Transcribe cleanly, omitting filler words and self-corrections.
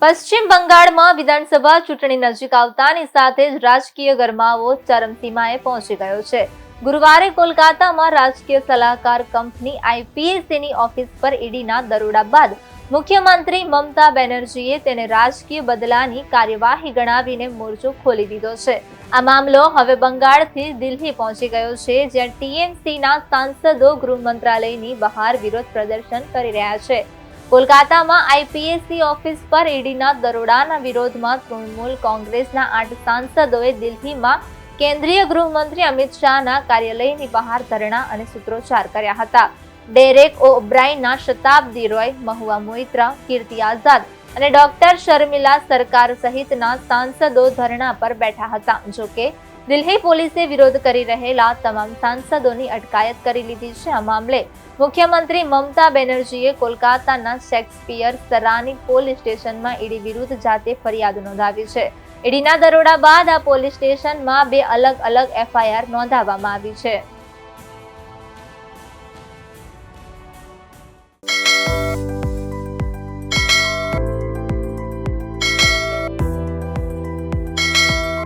પશ્ચિમ બંગાળમાં વિધાનસભા ચૂંટણી નજીક આવતાની સાથે જ રાજકીય ગરમાવો ચરમસીમાએ પહોંચી ગયો છે. ગુરુવારે કોલકાતામાં રાજકીય સલાહકાર કંપની IPACની ઓફિસ પર ઈડીના દરોડા બાદ મુખ્યમંત્રી મમતા બેનર્જીએ તેને રાજકીય બદલાની કાર્યવાહી ગણાવીને મોરચો ખોલી દીધો છે. આ મામલો હવે બંગાળથી દિલ્હી પહોંચી ગયો છે, જ્યાં TMCના સાંસદો ગૃહ મંત્રાલયની બહાર વિરોધ પ્રદર્શન કરી રહ્યા છે. કોલકાતામાં IPAC ઓફિસ પર ઈડીના દરોડાના વિરોધમાં તૃણમૂલ કોંગ્રેસના 8 સાંસદોએ દિલ્હીમાં કેન્દ્રીય ગૃહમંત્રી અમિત શાહના કાર્યાલયની બહાર ધરણા અને સૂત્રોચ્ચાર કર્યા હતા. ડેરેક ઓબ્રાયનના શતાબ્દી રોય, મહુઆ મોઇત્રા, કીર્તિ આઝાદ અને ડોક્ટર શર્મિલા સરકાર સહિતના સાંસદો ધરણા પર બેઠા હતા. જોકે દિલ્હી પોલીસે વિરોધ કરી રહેલા તમામ સાંસદોની અટકાયત કરી લીધી છે. આ મામલે મુખ્યમંત્રી મમતા બેનર્જીએ કોલકાતાના શેક્સપિયર સરાની પોલીસ સ્ટેશનમાં ઈડી વિરુદ્ધ જાતે ફરિયાદ નોંધાવી છે. ઈડીના દરોડા બાદ આ પોલીસ સ્ટેશનમાં 2 અલગ-અલગ FIR નોંધાવવામાં આવી છે.